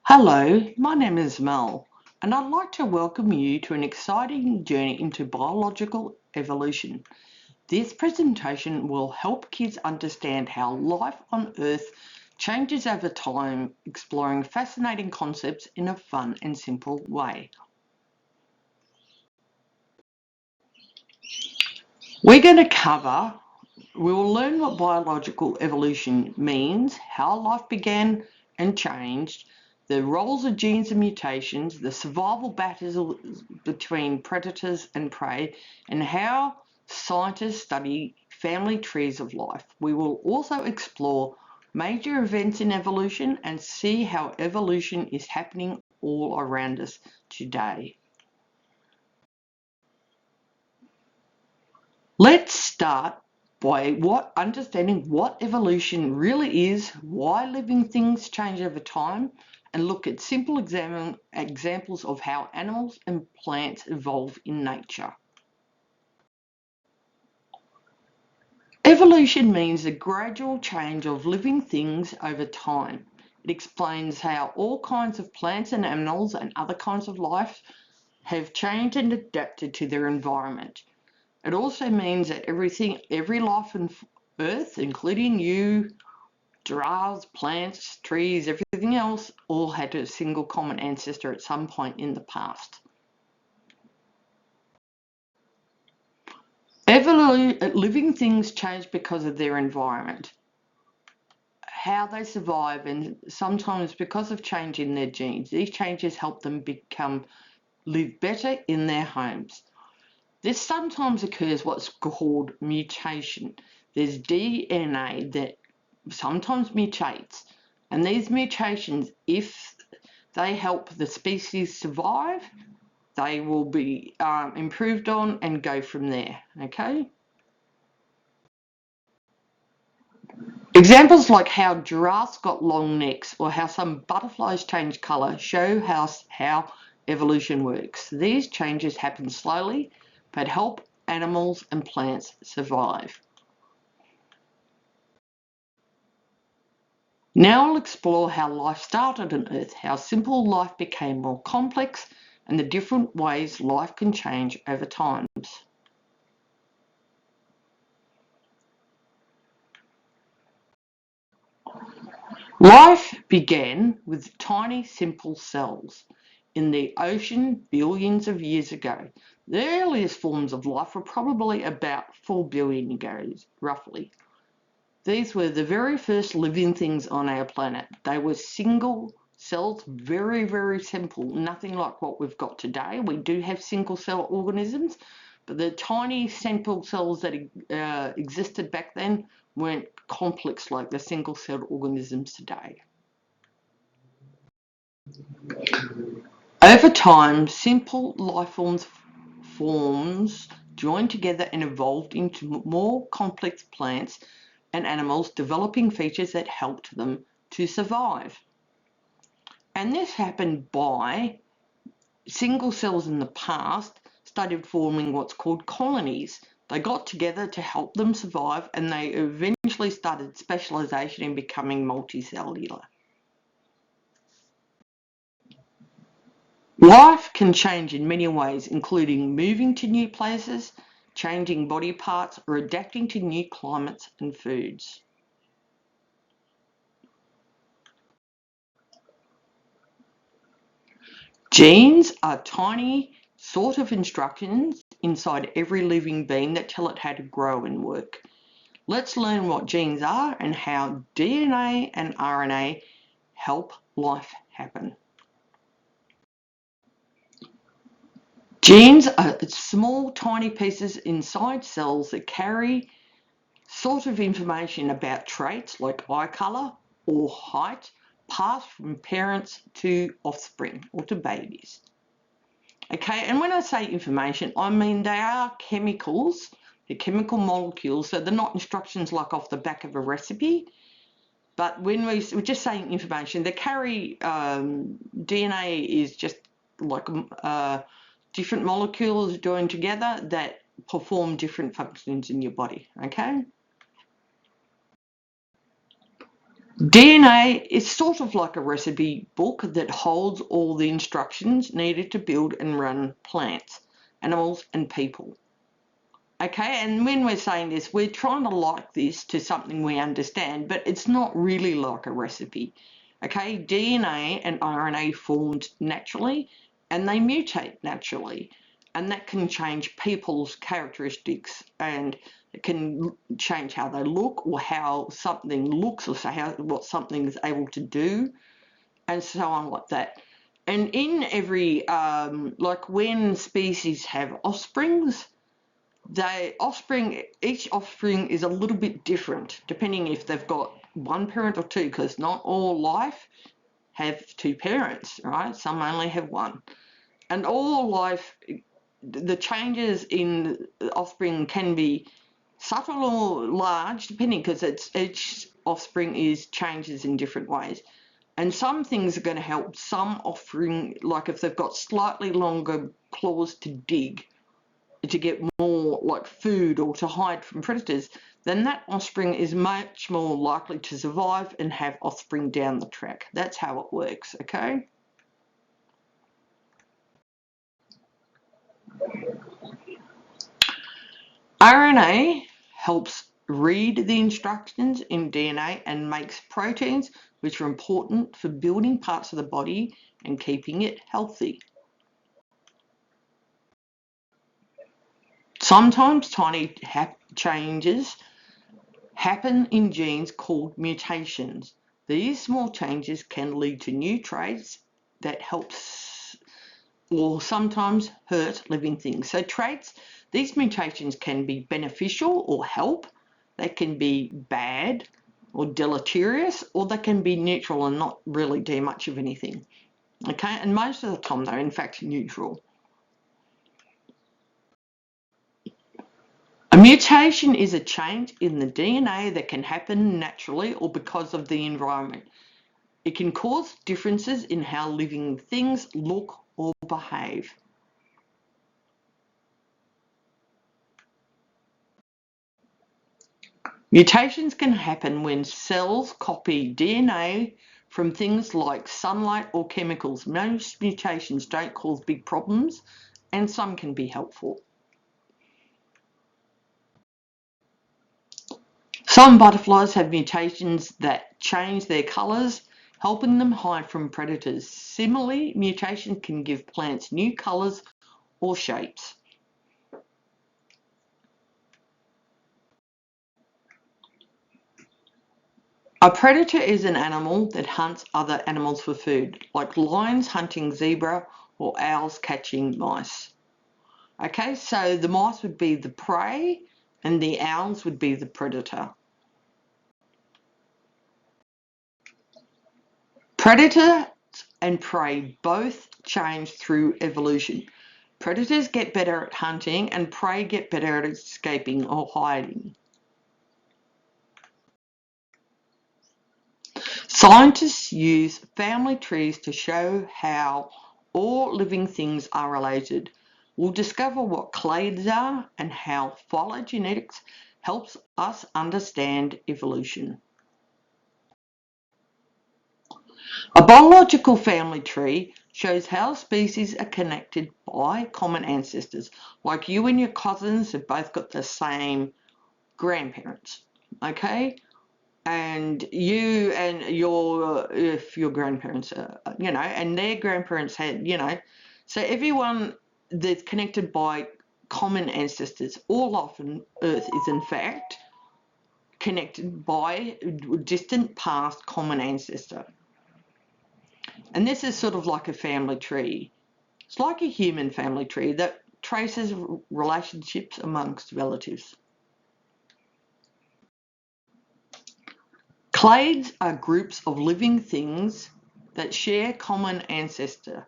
Hello, my name is Mel, and I'd like to welcome you to an exciting journey into biological evolution. This presentation will help kids understand how life on Earth changes over time, exploring fascinating concepts in a fun and simple way. We will learn what biological evolution means, how life began and changed, the roles of genes and mutations, the survival battles between predators and prey, and how scientists study family trees of life. We will also explore major events in evolution and see how evolution is happening all around us today. Let's start by understanding what evolution really is, why living things change over time, and look at simple examples of how animals and plants evolve in nature. Evolution means the gradual change of living things over time. It explains how all kinds of plants and animals and other kinds of life have changed and adapted to their environment. It also means that every life on Earth, including you, giraffes, plants, trees, everything else, all had a single common ancestor at some point in the past. Living things change because of their environment, how they survive, and sometimes because of change in their genes. These changes help them live better in their homes. This sometimes occurs what's called mutation. There's DNA that sometimes mutates, and these mutations, if they help the species survive, they will be improved on and go from there, okay? Examples like how giraffes got long necks or how some butterflies change colour show how evolution works. These changes happen slowly but help animals and plants survive. Now I'll explore how life started on Earth, how simple life became more complex, and the different ways life can change over time. Life began with tiny, simple cells in the ocean billions of years ago. The earliest forms of life were probably about 4 billion years, roughly. These were the very first living things on our planet. They were single cells, very, very simple, nothing like what we've got today. We do have single cell organisms, but the tiny simple cells that existed back then weren't complex like the single celled organisms today. Over time, simple life forms joined together and evolved into more complex plants and animals, developing features that helped them to survive. And this happened by single cells in the past started forming what's called colonies. They got together to help them survive, and they eventually started specialization in becoming multicellular. Life can change in many ways, including moving to new places, changing body parts, or adapting to new climates and foods. Genes are tiny sort of instructions inside every living being that tell it how to grow and work. Let's learn what genes are and how DNA and RNA help life happen. Genes are small, tiny pieces inside cells that carry sort of information about traits like eye colour or height passed from parents to offspring or to babies. Okay, and when I say information, I mean they are chemicals, they're chemical molecules, so they're not instructions like off the back of a recipe. But when we're just saying information, they carry DNA is just like different molecules joined together that perform different functions in your body, okay? DNA is sort of like a recipe book that holds all the instructions needed to build and run plants, animals, and people. Okay, and when we're saying this, we're trying to like this to something we understand, but it's not really like a recipe. Okay, DNA and RNA formed naturally and they mutate naturally, and that can change people's characteristics and it can change how they look or how something looks or so how what something is able to do and so on like that. And in every like when species have offsprings, each offspring is a little bit different depending if they've got one parent or two, because not all life have two parents, right? Some only have one. And all life, the changes in offspring can be subtle or large depending, because each offspring changes in different ways. And some things are going to help some offspring, like if they've got slightly longer claws to dig, to get more like food or to hide from predators, then that offspring is much more likely to survive and have offspring down the track. That's how it works, okay? RNA helps read the instructions in DNA and makes proteins, which are important for building parts of the body and keeping it healthy. Sometimes tiny changes happen in genes called mutations. These small changes can lead to new traits that helps or sometimes hurt living things. So traits, these mutations can be beneficial or help. They can be bad or deleterious, or they can be neutral and not really do much of anything. Okay, and most of the time they're in fact neutral. A mutation is a change in the DNA that can happen naturally or because of the environment. It can cause differences in how living things look or behave. Mutations can happen when cells copy DNA from things like sunlight or chemicals. Most mutations don't cause big problems, and some can be helpful. Some butterflies have mutations that change their colours, helping them hide from predators. Similarly, mutations can give plants new colours or shapes. A predator is an animal that hunts other animals for food, like lions hunting zebra or owls catching mice. Okay, so the mice would be the prey and the owls would be the predator. Predator and prey both change through evolution. Predators get better at hunting and prey get better at escaping or hiding. Scientists use family trees to show how all living things are related. We'll discover what clades are and how phylogenetics helps us understand evolution. A biological family tree shows how species are connected by common ancestors, like you and your cousins have both got the same grandparents, okay? And you and if your grandparents are, and their grandparents had, so everyone that's connected by common ancestors. All life on Earth is in fact connected by a distant past common ancestor. And this is sort of like a family tree. It's like a human family tree that traces relationships amongst relatives. Clades are groups of living things that share common ancestor.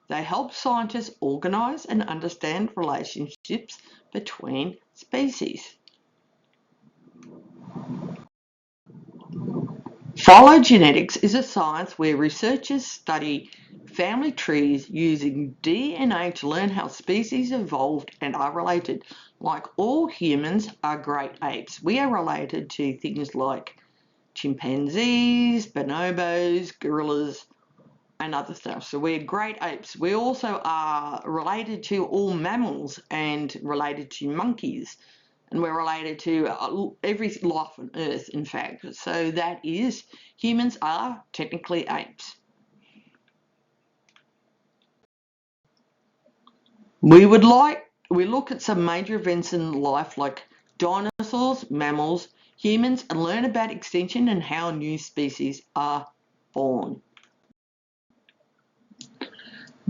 They help scientists organise and understand relationships between species. Phylogenetics is a science where researchers study family trees using DNA to learn how species evolved and are related. Like all humans are great apes. We are related to things like chimpanzees, bonobos, gorillas, and other stuff. So we're great apes. We also are related to all mammals and related to monkeys. And we're related to every life on Earth, in fact. So that is, humans are technically apes. We look at some major events in life like dinosaurs, mammals, humans, and learn about extinction and how new species are born.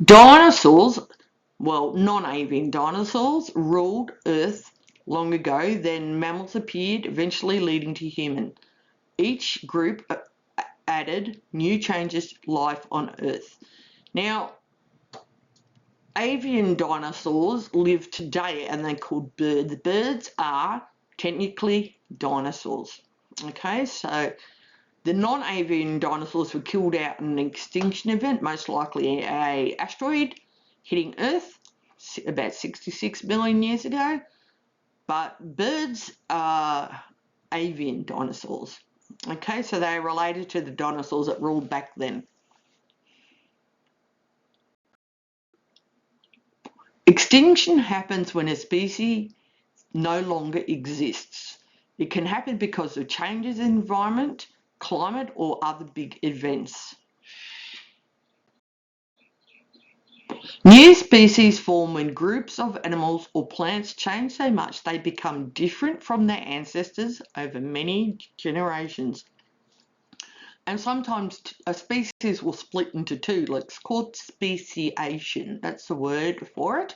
Dinosaurs, well, non-avian dinosaurs ruled Earth long ago, then mammals appeared, eventually leading to human. Each group added new changes to life on Earth. Now, avian dinosaurs live today and they're called birds. Birds are technically dinosaurs. Okay, so the non-avian dinosaurs were killed out in an extinction event, most likely an asteroid hitting Earth about 66 million years ago. But birds are avian dinosaurs. Okay, so they're related to the dinosaurs that ruled back then. Extinction happens when a species no longer exists. It can happen because of changes in environment, climate, or other big events. New species form when groups of animals or plants change so much they become different from their ancestors over many generations. And sometimes a species will split into two, like it's called speciation. That's the word for it,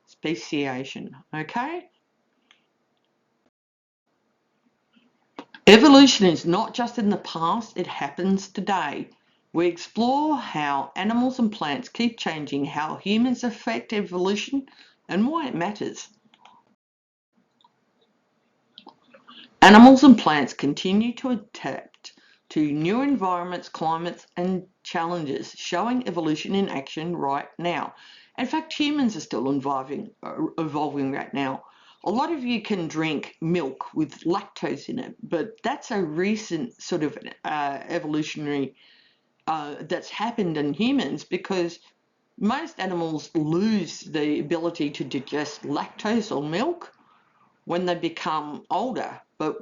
speciation, okay? Evolution is not just in the past, it happens today. We explore how animals and plants keep changing, how humans affect evolution, and why it matters. Animals and plants continue to adapt to new environments, climates, and challenges, showing evolution in action right now. In fact, humans are still evolving right now. A lot of you can drink milk with lactose in it, but that's a recent sort of evolutionary that's happened in humans because most animals lose the ability to digest lactose or milk when they become older, but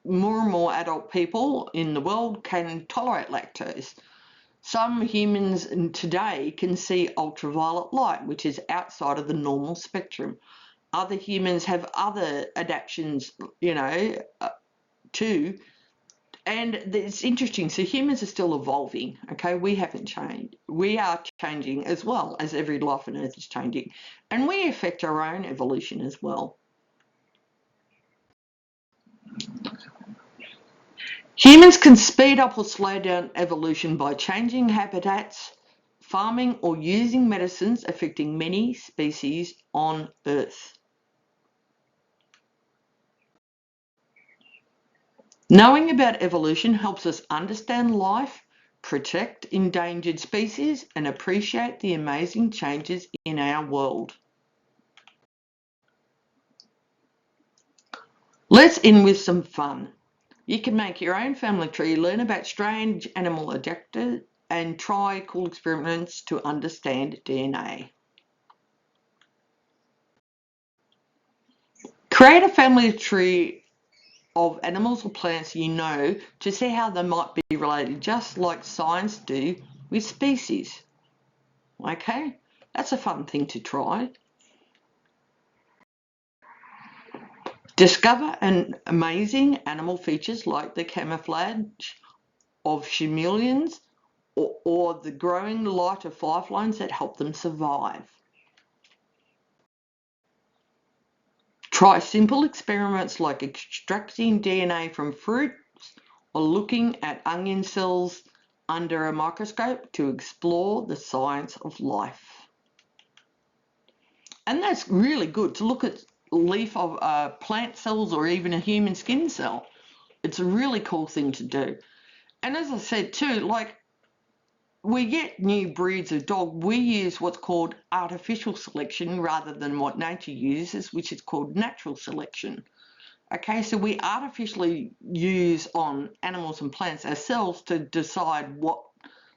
more and more adult people in the world can tolerate lactose. Some humans today can see ultraviolet light, which is outside of the normal spectrum. Other humans have other adaptations, too. And it's interesting. So humans are still evolving, okay? We haven't changed. We are changing as well as every life on Earth is changing. And we affect our own evolution as well. Humans can speed up or slow down evolution by changing habitats, farming, or using medicines affecting many species on Earth. Knowing about evolution helps us understand life, protect endangered species, and appreciate the amazing changes in our world. Let's end with some fun. You can make your own family tree, learn about strange animal adapters, and try cool experiments to understand DNA. Create a family tree of animals or plants you know to see how they might be related, just like science do with species. Okay, that's a fun thing to try. Discover an amazing animal features like the camouflage of chameleons or the growing light of fireflies that help them survive. Try simple experiments like extracting DNA from fruits or looking at onion cells under a microscope to explore the science of life. And that's really good to look at leaf of plant cells or even a human skin cell. It's a really cool thing to do. And as I said too, like we get new breeds of dog, we use what's called artificial selection rather than what nature uses, which is called natural selection. Okay, so we artificially use on animals and plants ourselves to decide what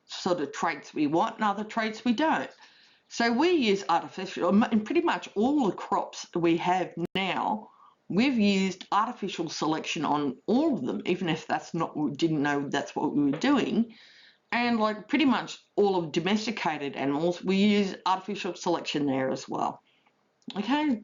sort of traits we want and other traits we don't. So we use artificial, in pretty much all the crops we have now, we've used artificial selection on all of them, even if that's not, we didn't know that's what we were doing. And like pretty much all of domesticated animals, we use artificial selection there as well. Okay.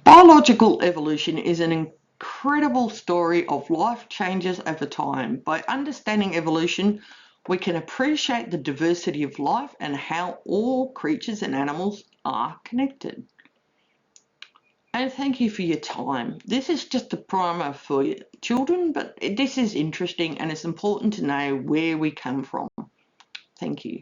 Biological evolution is an incredible story of life changes over time. By understanding evolution, we can appreciate the diversity of life and how all creatures and animals are connected. And thank you for your time. This is just a primer for children, but this is interesting and it's important to know where we come from. Thank you.